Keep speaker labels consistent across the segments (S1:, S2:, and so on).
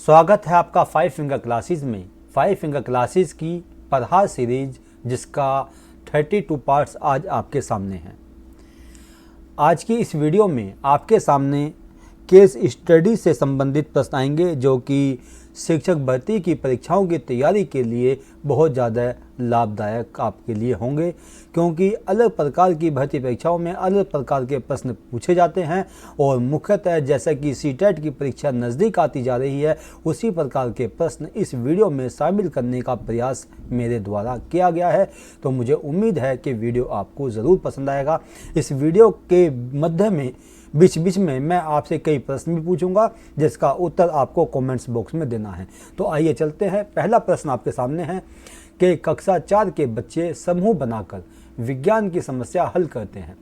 S1: स्वागत है आपका 5 फिंगर क्लासेस में। 5 फिंगर क्लासेस की पदहार सीरीज जिसका 32 पार्ट्स आज आपके सामने हैं। आज की इस वीडियो में आपके सामने केस स्टडी से संबंधित प्रश्न आएंगे जो कि शिक्षक भर्ती की परीक्षाओं की तैयारी के लिए बहुत ज़्यादा लाभदायक आपके लिए होंगे, क्योंकि अलग प्रकार की भर्ती परीक्षाओं में अलग प्रकार के प्रश्न पूछे जाते हैं और मुख्यतः जैसा कि सीटेट की परीक्षा नज़दीक आती जा रही है उसी प्रकार के प्रश्न इस वीडियो में शामिल करने का प्रयास मेरे द्वारा किया गया है। तो मुझे उम्मीद है कि वीडियो आपको ज़रूर पसंद आएगा। इस वीडियो के मध्य में बीच बीच में मैं आपसे कई प्रश्न भी पूछूंगा जिसका उत्तर आपको कमेंट्स बॉक्स में देना है। तो आइए चलते हैं। पहला प्रश्न आपके सामने है कि कक्षा 4 के बच्चे समूह बनाकर विज्ञान की समस्या हल करते हैं।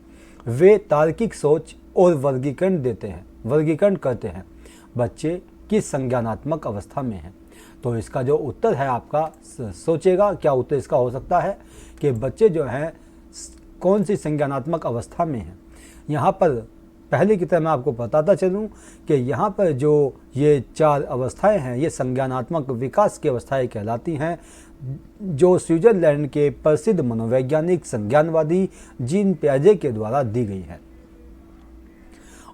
S1: वे तार्किक सोच और वर्गीकरण करते हैं। बच्चे किस संज्ञानात्मक अवस्था में हैं? तो इसका जो उत्तर है आपका सोचेगा क्या उत्तर इसका हो सकता है कि बच्चे जो हैं कौन सी संज्ञानात्मक अवस्था में हैं। यहाँ पर पहले की तरह मैं आपको बताता चलूँ कि यहाँ पर जो ये 4 अवस्थाएं हैं ये संज्ञानात्मक विकास की अवस्थाएं कहलाती हैं, जो स्विट्जरलैंड के प्रसिद्ध मनोवैज्ञानिक संज्ञानवादी जीन पियाजे के द्वारा दी गई है।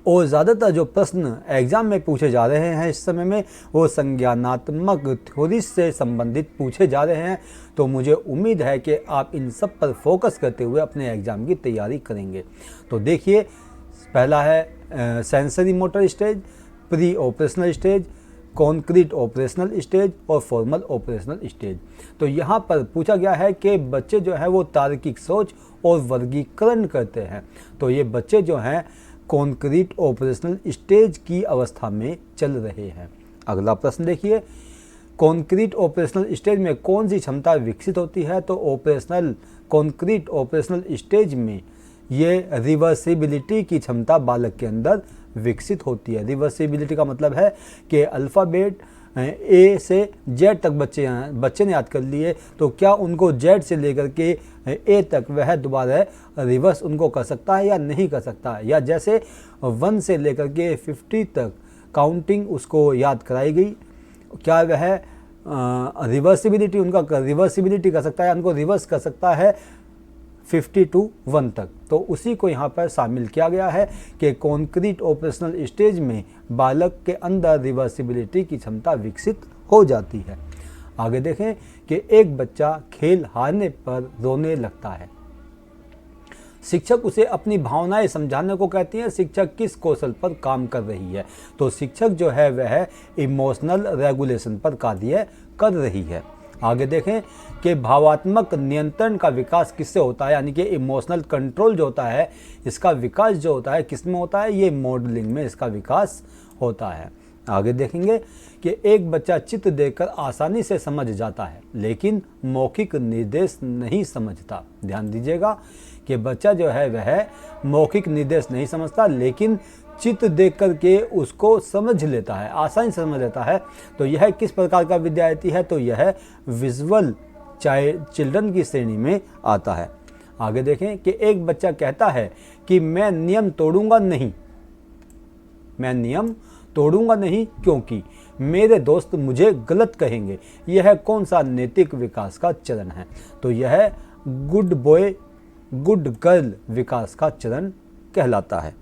S1: और ज़्यादातर जो प्रश्न एग्जाम में पूछे जा रहे हैं इस समय में वो संज्ञानात्मक थ्योरी से संबंधित पूछे जा रहे हैं। तो मुझे उम्मीद है कि आप इन सब पर फोकस करते हुए अपने एग्ज़ाम की तैयारी करेंगे। तो देखिए, पहला है sensory motor stage, pre operational stage, concrete operational stage और फॉर्मल ऑपरेशनल स्टेज। तो यहाँ पर पूछा गया है कि बच्चे जो है वो तार्किक सोच और वर्गीकरण करते हैं। तो ये बच्चे जो हैं कॉन्क्रीट ऑपरेशनल स्टेज की अवस्था में चल रहे हैं। अगला प्रश्न देखिए, कॉन्क्रीट ऑपरेशनल स्टेज में कौन सी क्षमता विकसित होती है? तो कॉन्क्रीट ऑपरेशनल स्टेज में ये रिवर्सिबिलिटी की क्षमता बालक के अंदर विकसित होती है। रिवर्सिबिलिटी का मतलब है कि अल्फ़ाबेट ए से जेड तक बच्चे ने याद कर लिए, तो क्या उनको जेड से लेकर के ए तक वह दोबारा रिवर्स उनको कर सकता है या नहीं कर सकता है, या जैसे 1 से लेकर के 50 तक काउंटिंग उसको याद कराई गई, क्या वह रिवर्सिबिलिटी कर सकता है, उनको रिवर्स कर सकता है 50 to 1 तक। तो उसी को यहाँ पर शामिल किया गया है कि कॉन्क्रीट ऑपरेशनल स्टेज में बालक के अंदर रिवर्सिबिलिटी की क्षमता विकसित हो जाती है। आगे देखें कि एक बच्चा खेल हारने पर रोने लगता है। शिक्षक उसे अपनी भावनाएं समझाने को कहती हैं। शिक्षक किस कौशल पर काम कर रही है? तो शिक्षक जो है वह इमोशनल रेगुलेशन पर कार्य कर रही है। आगे देखें कि भावात्मक नियंत्रण का विकास किससे होता है, यानी कि इमोशनल कंट्रोल जो होता है इसका विकास जो होता है किस में होता है? ये मॉडलिंग में इसका विकास होता है। आगे देखेंगे कि एक बच्चा चित्र देखकर आसानी से समझ जाता है लेकिन मौखिक निर्देश नहीं समझता। ध्यान दीजिएगा कि बच्चा जो है वह मौखिक निर्देश नहीं समझता लेकिन चित्र देख कर के उसको समझ लेता है, आसानी से समझ लेता है। तो यह किस प्रकार का विद्यार्थी है? तो यह विजुअल चिल्ड्रन की श्रेणी में आता है। आगे देखें कि एक बच्चा कहता है कि मैं नियम तोड़ूंगा नहीं क्योंकि मेरे दोस्त मुझे गलत कहेंगे। यह कौन सा नैतिक विकास का चरण है? तो यह गुड बॉय गुड गर्ल विकास का चरण कहलाता है।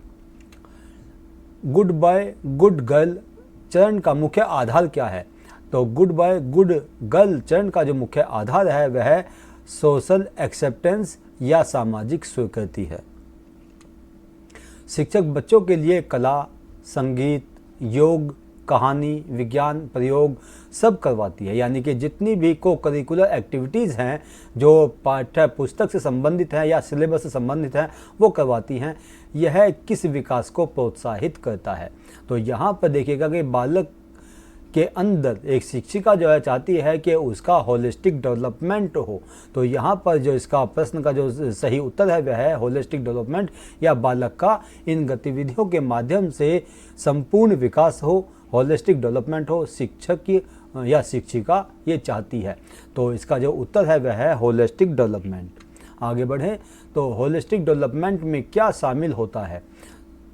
S1: गुड बॉय गुड गर्ल चरण का मुख्य आधार क्या है? तो गुड बॉय गुड गर्ल चरण का जो मुख्य आधार है वह सोशल एक्सेप्टेंस या सामाजिक स्वीकृति है। शिक्षक बच्चों के लिए कला, संगीत, योग, कहानी, विज्ञान, प्रयोग सब करवाती है, यानी कि जितनी भी को करिकुलर एक्टिविटीज़ हैं जो पाठ्य पुस्तक से संबंधित हैं या सिलेबस से संबंधित हैं वो करवाती हैं। यह किस विकास को प्रोत्साहित करता है? तो यहाँ पर देखिएगा कि बालक के अंदर एक शिक्षिका जो है चाहती है कि उसका होलिस्टिक डेवलपमेंट हो। तो यहाँ पर जो इसका प्रश्न का जो सही उत्तर है वह है होलिस्टिक डेवलपमेंट, या बालक का इन गतिविधियों के माध्यम से संपूर्ण विकास हो, होलिस्टिक डेवलपमेंट हो, शिक्षक की या शिक्षिका ये चाहती है। तो इसका जो उत्तर है वह है होलिस्टिक डेवलपमेंट। आगे बढ़ें तो होलिस्टिक डेवलपमेंट में क्या शामिल होता है?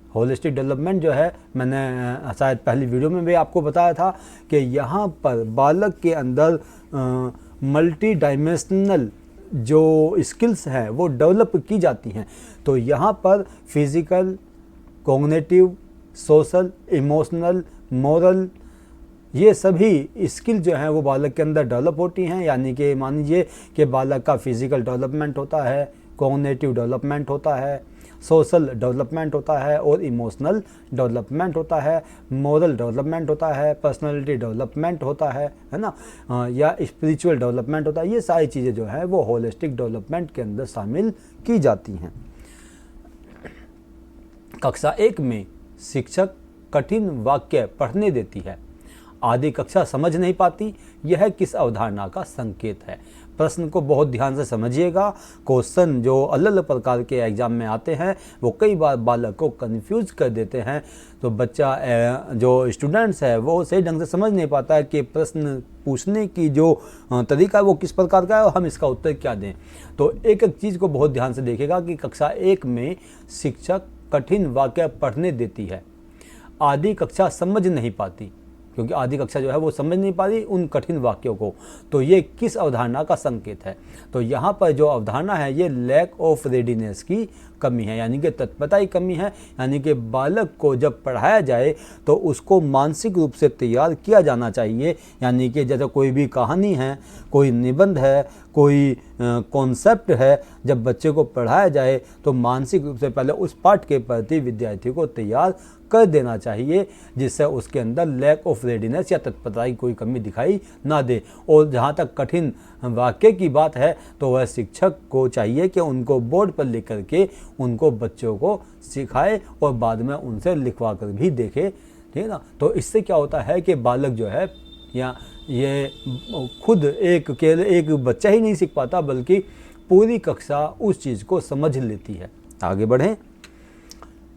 S1: होलिस्टिक डेवलपमेंट जो है, मैंने शायद पहली वीडियो में भी आपको बताया था कि यहाँ पर बालक के अंदर मल्टी डायमेंशनल जो स्किल्स हैं वो डेवलप की जाती हैं। तो यहाँ पर physical, cognitive, social, emotional, moral, ये सभी स्किल जो हैं वो बालक के अंदर डेवलप होती हैं। यानी कि मान लीजिए कि बालक का फिज़िकल डेवलपमेंट होता है, कॉग्निटिव डेवलपमेंट होता है, सोशल डेवलपमेंट होता है और इमोशनल डेवलपमेंट होता है, मोरल डेवलपमेंट होता है, पर्सनालिटी डेवलपमेंट होता है ना, या स्पिरिचुअल डेवलपमेंट होता है। ये सारी चीज़ें जो है वो होलिस्टिक डेवलपमेंट के अंदर शामिल की जाती हैं। कक्षा 1 में शिक्षक कठिन वाक्य पढ़ने देती है, आधी कक्षा समझ नहीं पाती, यह किस अवधारणा का संकेत है? प्रश्न को बहुत ध्यान से समझिएगा। क्वेश्चन जो अलग अलग प्रकार के एग्जाम में आते हैं वो कई बार बालक को कंफ्यूज कर देते हैं। तो बच्चा जो स्टूडेंट्स है वो सही ढंग से समझ नहीं पाता है कि प्रश्न पूछने की जो तरीका है वो किस प्रकार का है और हम इसका उत्तर क्या दें। तो एक एक चीज़ को बहुत ध्यान से देखेगा कि कक्षा 1 में शिक्षक कठिन वाक्य पढ़ने देती है, आधी कक्षा समझ नहीं पाती, क्योंकि आधी कक्षा जो है वो समझ नहीं पा रही उन कठिन वाक्यों को। तो ये किस अवधारणा का संकेत है? तो यहाँ पर जो अवधारणा है ये लैक ऑफ रेडीनेस की कमी है, यानी कि तत्परता की कमी है। यानी कि बालक को जब पढ़ाया जाए तो उसको मानसिक रूप से तैयार किया जाना चाहिए। यानी कि जैसे कोई भी कहानी है, कोई निबंध है, कोई कॉन्सेप्ट है, जब बच्चे को पढ़ाया जाए तो मानसिक रूप से पहले उस पाठ के प्रति विद्यार्थी को तैयार कर देना चाहिए, जिससे उसके अंदर लैक ऑफ रेडीनेस या तत्परता की कोई कमी दिखाई ना दे। और जहाँ तक कठिन वाक्य की बात है तो वह शिक्षक को चाहिए कि उनको बोर्ड पर लिख करके उनको बच्चों को सिखाए और बाद में उनसे लिखवा कर भी देखे, ठीक है ना। तो इससे क्या होता है कि बालक जो है या ये खुद एक बच्चा ही नहीं सीख पाता बल्कि पूरी कक्षा उस चीज़ को समझ लेती है। आगे बढ़ें।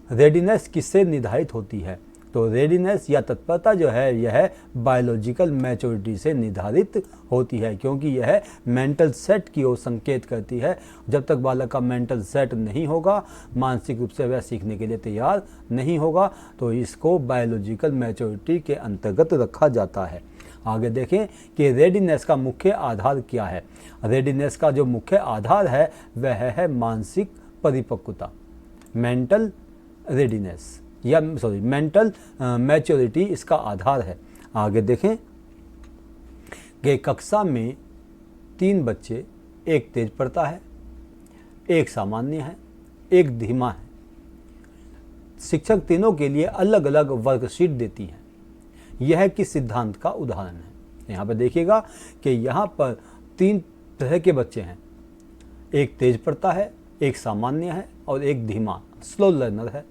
S1: रेडीनेस किससे निर्धारित होती है? तो रेडीनेस या तत्परता जो है यह बायोलॉजिकल मैच्योरिटी से निर्धारित होती है, क्योंकि यह मेंटल सेट की ओर संकेत करती है। जब तक बालक का मेंटल सेट नहीं होगा, मानसिक रूप से वह सीखने के लिए तैयार नहीं होगा, तो इसको बायोलॉजिकल मैच्योरिटी के अंतर्गत रखा जाता है। आगे देखें कि रेडीनेस का मुख्य आधार क्या है। रेडीनेस का जो मुख्य आधार है वह है मानसिक परिपक्वता, मेंटल रेडीनेस या मेंटल मैच्योरिटी इसका आधार है। आगे देखें कि कक्षा में 3 बच्चे, एक तेज पढ़ता है, एक सामान्य है, एक धीमा है। शिक्षक तीनों के लिए अलग अलग वर्कशीट देती है। यह किस सिद्धांत का उदाहरण है? यहाँ पर देखिएगा कि यहाँ पर 3 तरह के बच्चे हैं, एक तेज पढ़ता है, एक सामान्य है और एक धीमा स्लो लर्नर है,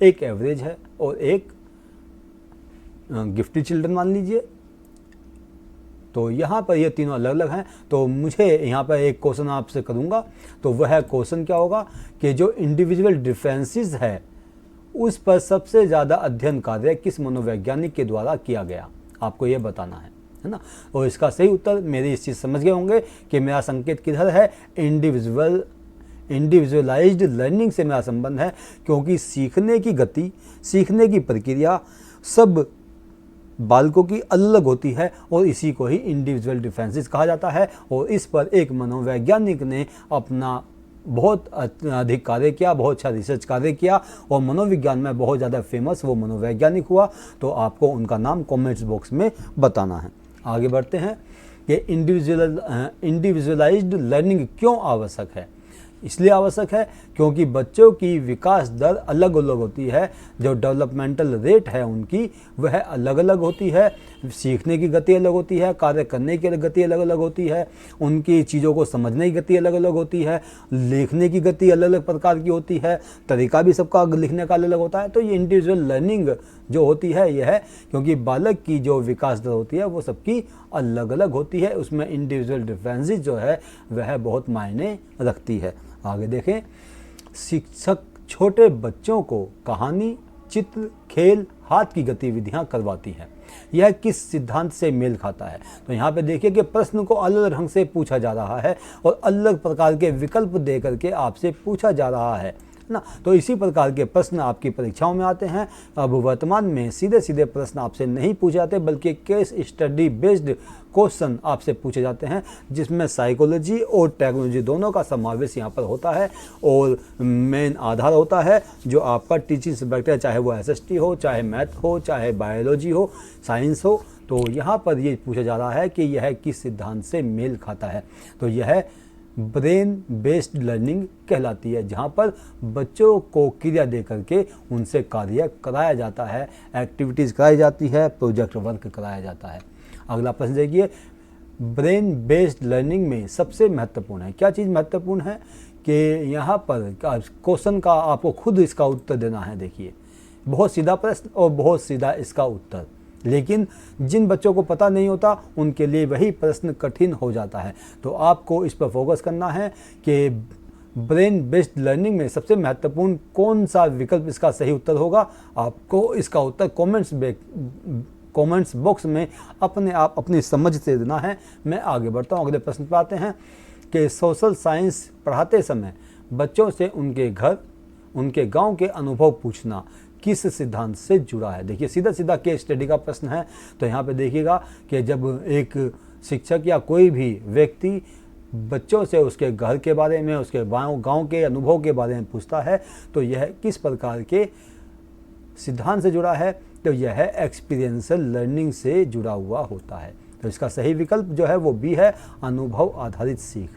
S1: एक एवरेज है और एक गिफ्टेड चिल्ड्रन मान लीजिए। तो यहाँ पर ये तीनों अलग अलग हैं। तो मुझे यहाँ पर एक क्वेश्चन आपसे करूँगा, तो वह क्वेश्चन क्या होगा कि जो इंडिविजुअल डिफरेंसेस है उस पर सबसे ज़्यादा अध्ययन कार्य किस मनोवैज्ञानिक के द्वारा किया गया, आपको ये बताना है ना। और इसका सही उत्तर मेरी इस चीज़ समझ गए होंगे कि मेरा संकेत किधर है, इंडिविजुअलाइज्ड लर्निंग से मेरा संबंध है, क्योंकि सीखने की गति, सीखने की प्रक्रिया सब बालकों की अलग होती है और इसी को ही इंडिविजुअल डिफरेंसेस कहा जाता है। और इस पर एक मनोवैज्ञानिक ने अपना बहुत अधिक कार्य किया, बहुत अच्छा रिसर्च कार्य किया और मनोविज्ञान में बहुत ज़्यादा फेमस वो मनोवैज्ञानिक हुआ। तो आपको उनका नाम कमेंट्स बॉक्स में बताना है। आगे बढ़ते हैं कि इंडिविजुअलाइज्ड लर्निंग क्यों आवश्यक है। इसलिए आवश्यक है क्योंकि बच्चों की विकास दर अलग अलग होती है, जो डेवलपमेंटल रेट है उनकी वह अलग अलग होती है, सीखने की गति अलग होती है, कार्य करने की गति अलग अलग होती है, उनकी चीज़ों को समझने की गति अलग अलग होती है, लिखने की गति अलग अलग प्रकार की होती है, तरीका भी सबका लिखने का अलग अलग होता है। तो ये इंडिविजुअल लर्निंग जो होती है यह है क्योंकि बालक की जो विकास दर होती है वो सबकी अलग अलग होती है, उसमें इंडिविजुअल डिफरेंसेस जो है वह बहुत मायने रखती है। आगे देखें, शिक्षक छोटे बच्चों को कहानी, चित्र, खेल, हाथ की गतिविधियां करवाती है। यह किस सिद्धांत से मेल खाता है? तो यहाँ पे देखिए कि प्रश्न को अलग ढंग से पूछा जा रहा है और अलग प्रकार के विकल्प दे करके आपसे पूछा जा रहा है। ना। तो इसी प्रकार के प्रश्न आपकी परीक्षाओं में आते हैं। अब वर्तमान में सीधे सीधे प्रश्न आपसे नहीं पूछे जाते, बल्कि केस स्टडी बेस्ड क्वेश्चन आपसे पूछे जाते हैं, जिसमें साइकोलॉजी और टेक्नोलॉजी दोनों का समावेश यहाँ पर होता है। और मेन आधार होता है जो आपका टीचिंग सब्जेक्ट है, चाहे वो SST हो, चाहे मैथ हो, चाहे बायोलॉजी हो, साइंस हो। तो यहाँ पर ये पूछा जा रहा है कि यह किस सिद्धांत से मेल खाता है। तो यह ब्रेन बेस्ड लर्निंग कहलाती है, जहाँ पर बच्चों को क्रिया दे करके उनसे कार्य कराया जाता है, एक्टिविटीज़ कराई जाती है, प्रोजेक्ट वर्क कराया जाता है। अगला प्रश्न देखिए, ब्रेन बेस्ड लर्निंग में सबसे महत्वपूर्ण है, क्या चीज़ महत्वपूर्ण है कि यहाँ पर क्वेश्चन का आपको खुद इसका उत्तर देना है। देखिए, बहुत सीधा प्रश्न और बहुत सीधा इसका उत्तर, लेकिन जिन बच्चों को पता नहीं होता उनके लिए वही प्रश्न कठिन हो जाता है। तो आपको इस पर फोकस करना है कि ब्रेन बेस्ड लर्निंग में सबसे महत्वपूर्ण कौन सा विकल्प इसका सही उत्तर होगा। आपको इसका उत्तर कमेंट्स बॉक्स में अपने आप अपनी समझ से देना है। मैं आगे बढ़ता हूँ, अगले प्रश्न पर आते हैं कि सोशल साइंस पढ़ाते समय बच्चों से उनके घर, उनके गांव के अनुभव पूछना किस सिद्धांत से जुड़ा है। देखिए, सीधा सीधा केस स्टडी का प्रश्न है। तो यहाँ पे देखिएगा कि जब एक शिक्षक या कोई भी व्यक्ति बच्चों से उसके घर के बारे में, उसके गांव के अनुभव के बारे में पूछता है, तो यह किस प्रकार के सिद्धांत से जुड़ा है। तो यह एक्सपीरियंशियल लर्निंग से जुड़ा हुआ होता है। तो इसका सही विकल्प जो है वो बी है, अनुभव आधारित सीख।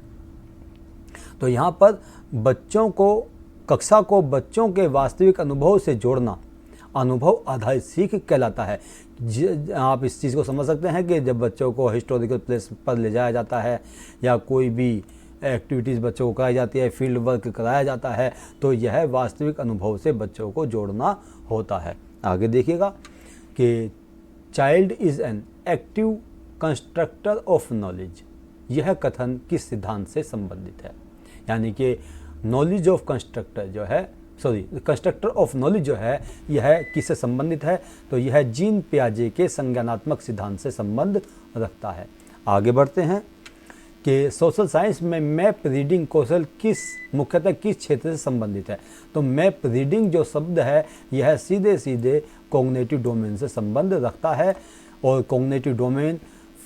S1: तो यहाँ पर बच्चों को, कक्षा को बच्चों के वास्तविक अनुभव से जोड़ना अनुभव आधारित सीख कहलाता है। आप इस चीज़ को समझ सकते हैं कि जब बच्चों को हिस्टोरिकल प्लेस पर ले जाया जाता है या कोई भी एक्टिविटीज़ बच्चों को कराई जाती है, फील्ड वर्क कराया जाता है, तो यह वास्तविक अनुभव से बच्चों को जोड़ना होता है। आगे देखिएगा कि child is an active constructor of knowledge, यह कथन किस सिद्धांत से संबंधित है। यानी कि नॉलेज ऑफ कंस्ट्रक्टर जो है, कंस्ट्रक्टर ऑफ नॉलेज जो है, यह किससे संबंधित है। तो यह जीन पियाजे के संज्ञानात्मक सिद्धांत से संबंध रखता है। आगे बढ़ते हैं कि सोशल साइंस में मैप रीडिंग कौशल मुख्यतः किस क्षेत्र से संबंधित है। तो मैप रीडिंग जो शब्द है, यह सीधे सीधे कॉग्निटिव डोमेन से संबंध रखता है। और कॉग्निटिव डोमेन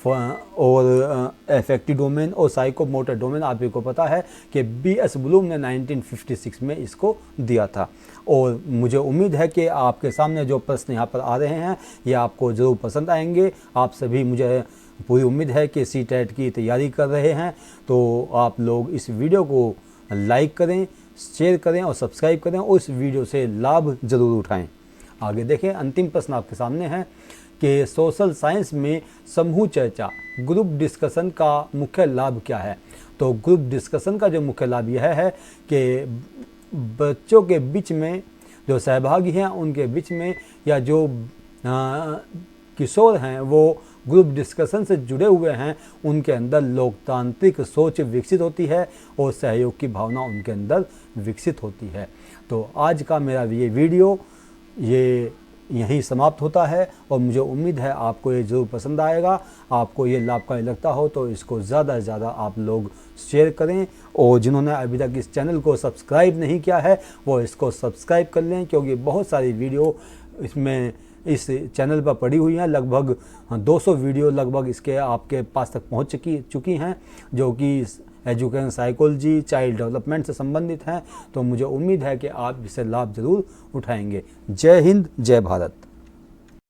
S1: और एफेक्टिव डोमेन और साइकोमोटर डोमेन आप ही को पता है कि B.S. ब्लूम ने 1956 में इसको दिया था। और मुझे उम्मीद है कि आपके सामने जो प्रश्न यहाँ पर आ रहे हैं ये आपको ज़रूर पसंद आएंगे। आप सभी, मुझे पूरी उम्मीद है कि CTET की तैयारी कर रहे हैं, तो आप लोग इस वीडियो को लाइक करें, शेयर करें और सब्सक्राइब करें और इस वीडियो से लाभ ज़रूर उठाएँ। आगे देखें, अंतिम प्रश्न आपके सामने है कि सोशल साइंस में समूह चर्चा, ग्रुप डिस्कशन का मुख्य लाभ क्या है। तो ग्रुप डिस्कशन का जो मुख्य लाभ यह है कि बच्चों के बीच में, जो सहभागी हैं उनके बीच में, या जो किशोर हैं वो ग्रुप डिस्कशन से जुड़े हुए हैं, उनके अंदर लोकतांत्रिक सोच विकसित होती है और सहयोग की भावना उनके अंदर विकसित होती है। तो आज का मेरा ये वीडियो यहीं समाप्त होता है और मुझे उम्मीद है आपको ये ज़रूर पसंद आएगा। आपको ये लाभकारी लगता हो तो इसको ज़्यादा से ज़्यादा आप लोग शेयर करें, और जिन्होंने अभी तक इस चैनल को सब्सक्राइब नहीं किया है वो इसको सब्सक्राइब कर लें, क्योंकि बहुत सारी वीडियो इसमें इस चैनल पर पड़ी हुई हैं। लगभग 200 वीडियो लगभग इसके आपके पास तक पहुँच चुकी हैं, जो कि एजुकेशन, साइकोलॉजी, चाइल्ड डेवलपमेंट से संबंधित हैं। तो मुझे उम्मीद है कि आप इससे लाभ ज़रूर उठाएंगे। जय हिंद, जय भारत।